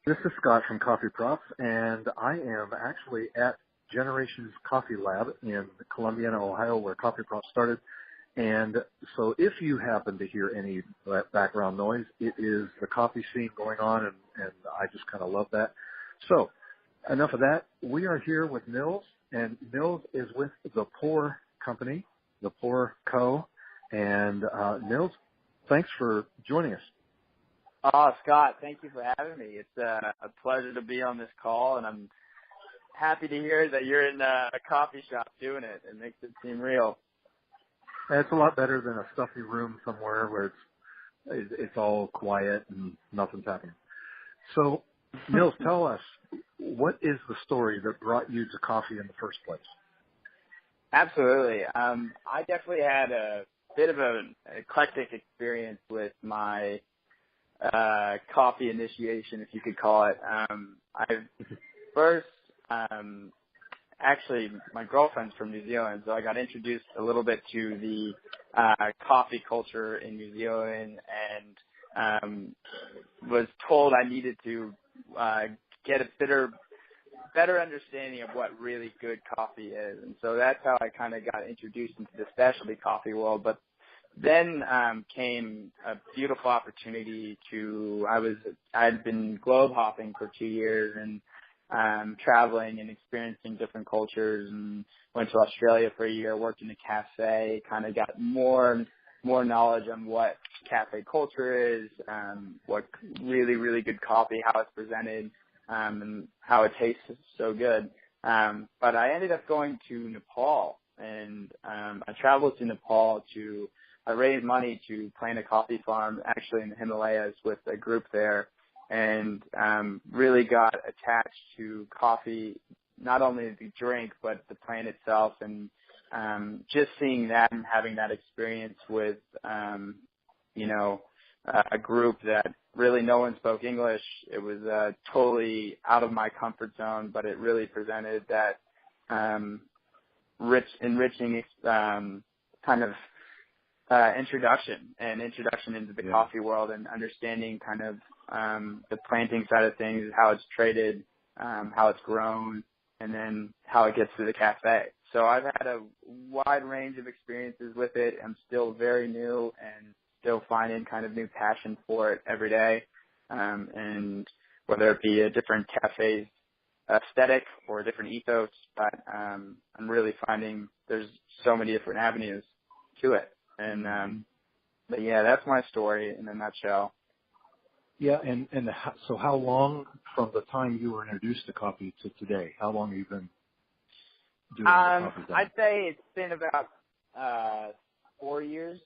This is Scott from Coffeeprops, and I am actually at Generations Coffee Lab in Columbiana, Ohio, where Coffeeprops started. And so if you happen to hear any background noise, it is the coffee scene going on, and I just kind of love that. So enough of that. We are here with Nils, and Nils is with the Pour Company, the thepourco. And Nils, thanks for joining us. Oh, Scott, thank you for having me. It's a pleasure to be on this call, and I'm happy to hear that you're in a coffee shop doing it. It makes it seem real. It's a lot better than a stuffy room somewhere where it's all quiet and nothing's happening. So, Nils, tell us, what is the story that brought you to coffee in the first place? Absolutely. I definitely had a bit of an eclectic experience with my coffee initiation, if you could call it. Actually, my girlfriend's from New Zealand, so I got introduced a little bit to the coffee culture in New Zealand, and was told I needed to get a better understanding of what really good coffee is. And so that's how I kind of got introduced into the specialty coffee world. But then came a beautiful opportunity I'd been globe hopping for 2 years and traveling and experiencing different cultures, and went to Australia for a year, worked in a cafe, kind of got more knowledge on what cafe culture is, what really, really good coffee, how it's presented, and how it tastes so good. But I ended up going to Nepal, and I traveled to Nepal I raised money to plant a coffee farm, actually in the Himalayas, with a group there, and really got attached to coffee, not only the drink, but the plant itself, and just seeing that and having that experience with, a group that really no one spoke English. It was totally out of my comfort zone, but it really presented that enriching kind of introduction into the coffee world, and understanding kind of the planting side of things, how it's traded, how it's grown, and then how it gets to the cafe. So I've had a wide range of experiences with it. I'm still very new and still finding kind of new passion for it every day. And whether it be a different cafe's aesthetic or a different ethos, but I'm really finding there's so many different avenues to it. And but yeah, that's my story in a nutshell. Yeah, so how long from the time you were introduced to coffee to today? How long have you been doing coffee? I'd say it's been about 4 years.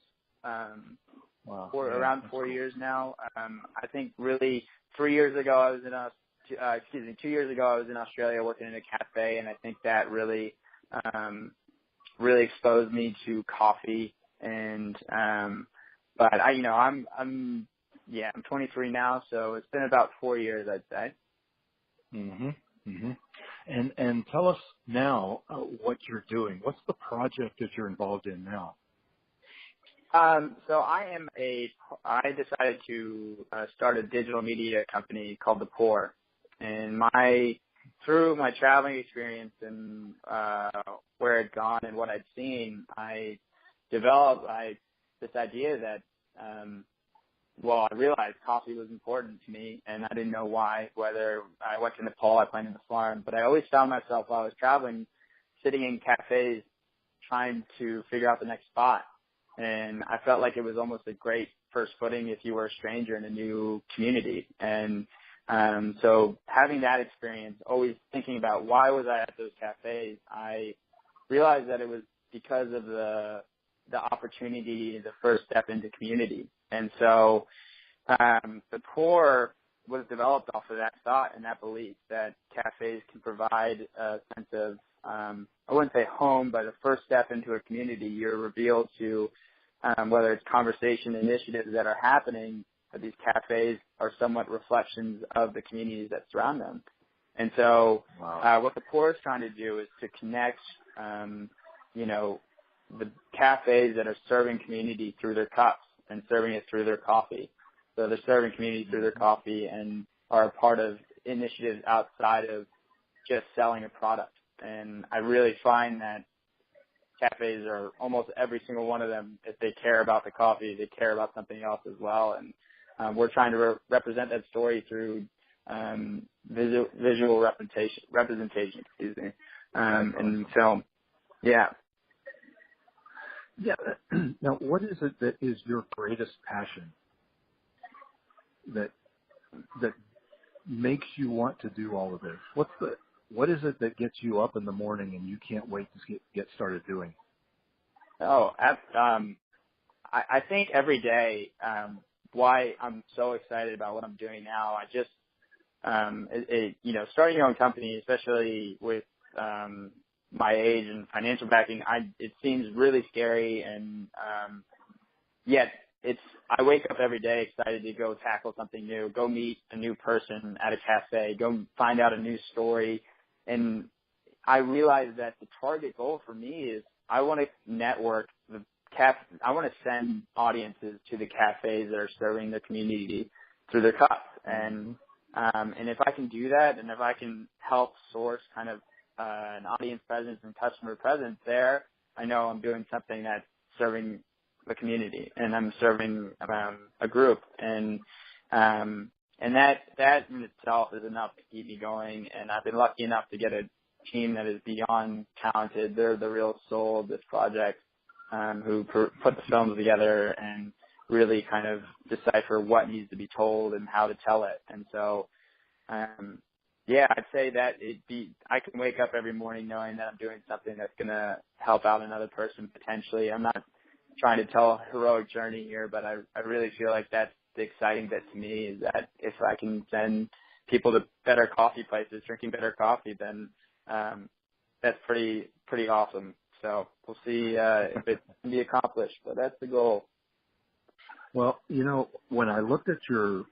Wow. Around 4 years now. I think really 3 years ago I was 2 years ago I was in Australia working in a cafe, and I think that really exposed me to coffee. And but I'm 23 now, so it's been about 4 years, I'd say. Mhm. Mhm. And tell us now what you're doing. What's the project that you're involved in now? So I decided to start a digital media company called The Pour. And through my traveling experience and where I'd gone and what I'd seen, I developed this idea that, I realized coffee was important to me, and I didn't know why. Whether I went to Nepal, I planted the farm, but I always found myself while I was traveling, sitting in cafes, trying to figure out the next spot. And I felt like it was almost a great first footing if you were a stranger in a new community. And so having that experience, always thinking about why was I at those cafes, I realized that it was because of the opportunity, the first step into community. And so the Pour was developed off of that thought and that belief that cafes can provide a sense of, I wouldn't say home, but a first step into a community. You're revealed to, whether it's conversation initiatives that are happening, that these cafes are somewhat reflections of the communities that surround them. And so what the Pour is trying to do is to connect, the cafes that are serving community through their cups and serving it through their coffee. So they're serving community through their coffee, and are a part of initiatives outside of just selling a product. And I really find that cafes are almost every single one of them, if they care about the coffee, they care about something else as well. And we're trying to represent that story through visual representation, excuse me, in film. Yeah. Yeah. Now, what is it that is your greatest passion that makes you want to do all of this? What is it that gets you up in the morning and you can't wait to get started doing? I think every day, why I'm so excited about what I'm doing now. I just, starting your own company, especially with, my age and financial backing, it seems really scary, and, yet I wake up every day excited to go tackle something new, go meet a new person at a cafe, go find out a new story. And I realize that the target goal for me is I want to network I want to send audiences to the cafes that are serving the community through their cups. And if I can do that, and if I can help source kind of an audience presence and customer presence there, I know I'm doing something that's serving the community, and I'm serving a group. And that in itself is enough to keep me going. And I've been lucky enough to get a team that is beyond talented. They're the real soul of this project, who put the films together and really kind of decipher what needs to be told and how to tell it. And so, I'd say that I can wake up every morning knowing that I'm doing something that's going to help out another person potentially. I'm not trying to tell a heroic journey here, but I really feel like that's the exciting bit to me, is that if I can send people to better coffee places, drinking better coffee, then that's pretty awesome. So we'll see if it can be accomplished, but that's the goal. Well, when I looked at your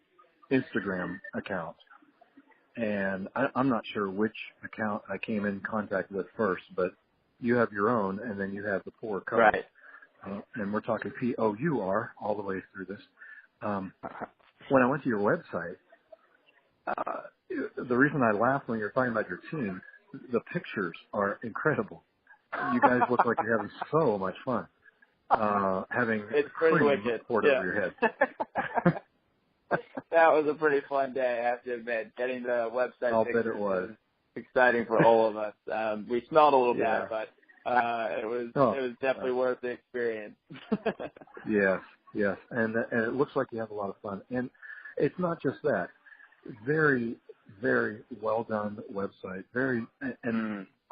Instagram account, and I'm not sure which account I came in contact with first, but you have your own, and then you have the thepourco. Right. And we're talking POUR all the way through this. When I went to your website, the reason I laughed when you were talking about your team, the pictures are incredible. You guys look like you're having so much fun. Having cream poured over your head. That was a pretty fun day, I have to admit. Getting the website I'll bet it was exciting for all of us. We smelled a little bad, but it was definitely worth the experience. Yes, and it looks like you have a lot of fun. And it's not just that. Very, very well done website.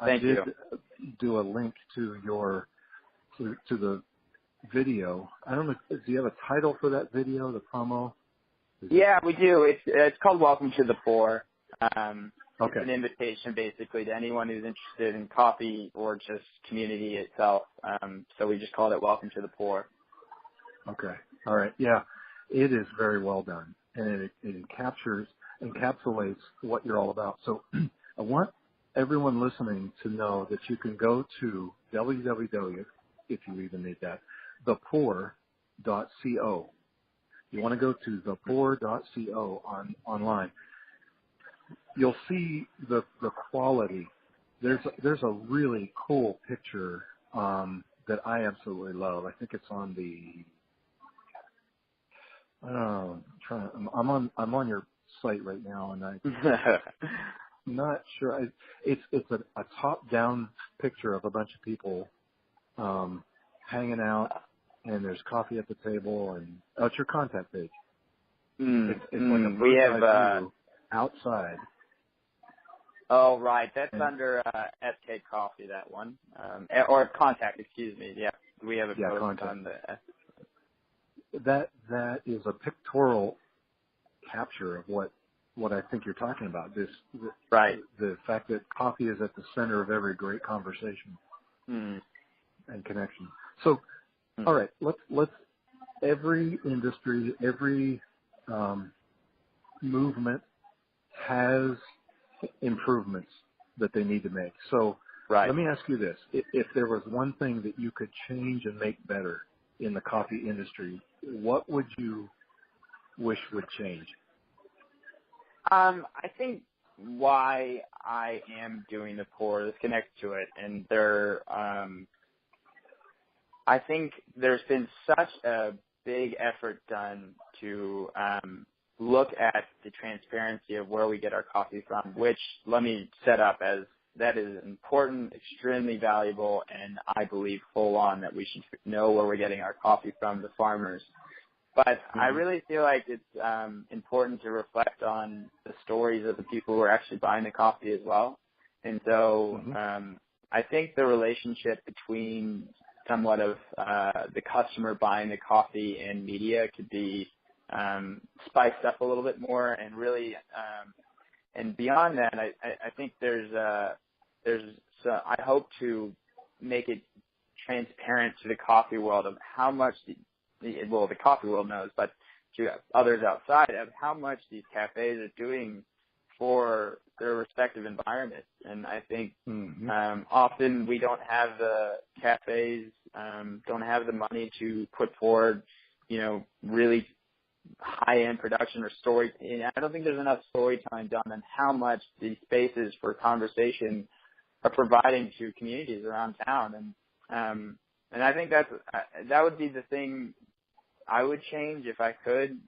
I did do a link to to the video. I don't know. Do you have a title for that video, the promo? Yeah, we do. It's called Welcome to the Pour. Okay. It's an invitation basically to anyone who's interested in coffee or just community itself. So we just called it Welcome to the Pour. Okay. All right. Yeah, it is very well done, and it encapsulates what you're all about. So I want everyone listening to know that you can go to www, if you even need that, thepour.co. You want to go to thepour.co online. You'll see the quality. There's a really cool picture that I absolutely love. I think it's on the. I'm on your site right now, and I'm not sure. It's a top-down picture of a bunch of people hanging out, and there's coffee at the table, and it's your contact page. It's like a we have view outside. Oh, right. That's under SK Coffee, that one. Or Contact, excuse me. Yeah, we have a post Contact. on the... That is a pictorial capture of what I think you're talking about. Right. The fact that coffee is at the center of every great conversation and connection. So, all right, let's every industry, every movement has improvements that they need to make. So let me ask you this. If there was one thing that you could change and make better in the coffee industry, what would you wish would change? I think why I am doing the pour, this connects to it, and I think there's been such a big effort done to look at the transparency of where we get our coffee from, which let me set up as that is important, extremely valuable, and I believe full on that we should know where we're getting our coffee from, the farmers. But I really feel like it's important to reflect on the stories of the people who are actually buying the coffee as well. And so I think the relationship between somewhat of the customer buying the coffee and media could be spiced up a little bit more, and really and beyond that, I think I hope to make it transparent to the coffee world of how much the coffee world knows, but to others outside of how much these cafes are doing for their respective environments. And I think often we don't have the cafes, don't have the money to put forward, really high-end production or story. I don't think there's enough storytelling done on how much these spaces for conversation are providing to communities around town. And I think that would be the thing I would change if I could,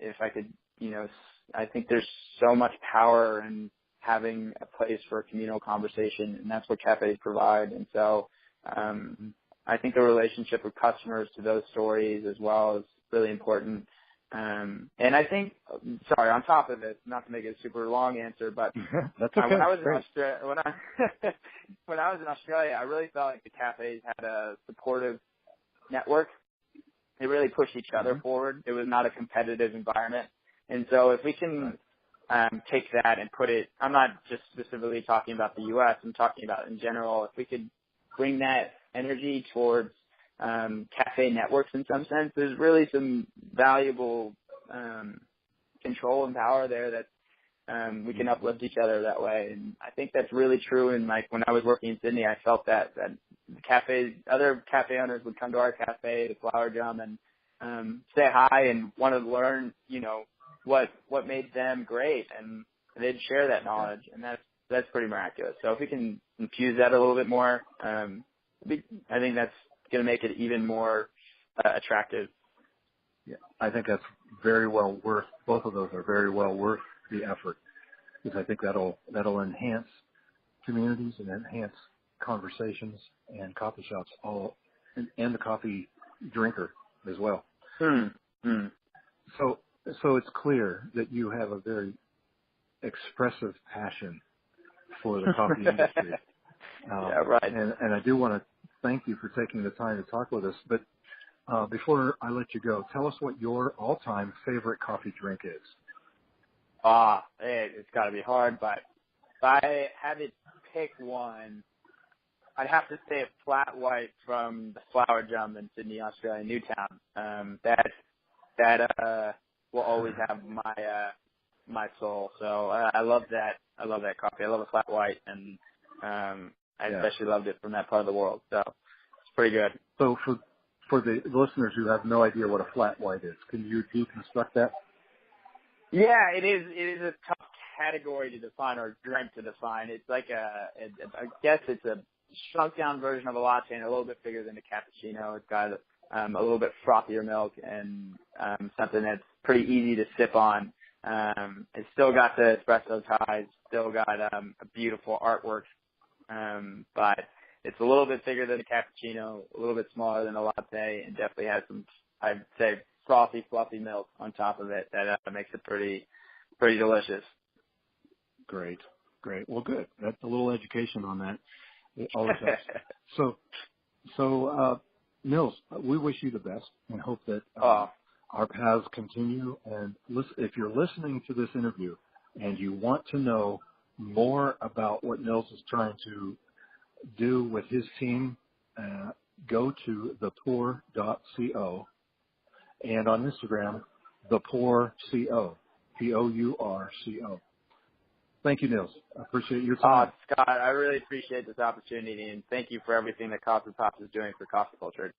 I think there's so much power in having a place for a communal conversation, and that's what cafes provide. And so I think the relationship with customers to those stories as well is really important. And I think, on top of it, not to make it a super long answer, but that's okay. When I was in Australia, I really felt like the cafes had a supportive network. They really pushed each other forward. It was not a competitive environment. And so if we can take that and put it, I'm not just specifically talking about the U.S., I'm talking about in general, if we could bring that energy towards cafe networks in some sense, there's really some valuable control and power there that we can uplift each other that way. And I think that's really true. And like when I was working in Sydney, I felt that the cafes, other cafe owners would come to our cafe, the Flower Drum, and say hi and want to learn, what made them great, and they'd share that knowledge, and that's pretty miraculous. So if we can infuse that a little bit more, I think that's going to make it even more attractive. Yeah, I think that's very well worth. Both of those are very well worth the effort, because I think that'll enhance communities and enhance conversations and coffee shops and the coffee drinker as well. So it's clear that you have a very expressive passion for the coffee industry. Yeah, right. And I do want to thank you for taking the time to talk with us. But before I let you go, tell us what your all-time favorite coffee drink is. It's got to be hard, but if I had to pick one, I'd have to say a flat white from the Flower Drum in Sydney, Australia, Newtown. That will always have my soul. So I love that. I love that coffee. I love a flat white, and I especially loved it from that part of the world. So it's pretty good. So for the listeners who have no idea what a flat white is, can you deconstruct that? Yeah, it is a tough category to define or drink to define. It's like I guess it's a shrunk down version of a latte and a little bit bigger than a cappuccino. It's got a little bit frothier milk and something that's pretty easy to sip on. It's still got the espresso ties, still got a beautiful artwork, but it's a little bit bigger than a cappuccino, a little bit smaller than a latte, and definitely has some, I'd say, frothy, fluffy milk on top of it that makes it pretty delicious. Great. Well, good. That's a little education on that. It always helps. So, Nils, we wish you the best and hope that our paths continue. And if you're listening to this interview and you want to know more about what Nils is trying to do with his team, go to thepourco and on Instagram, thepourco, P-O-U-R-C-O. Thank you, Nils. I appreciate your time. Scott, I really appreciate this opportunity, and thank you for everything that Coffeeprops is doing for coffee culture.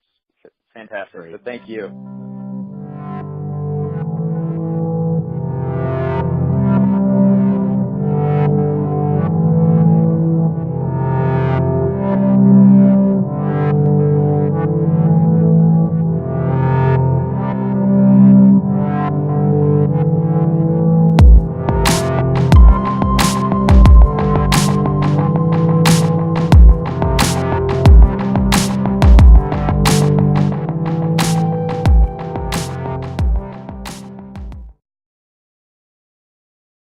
It's fantastic. So thank you.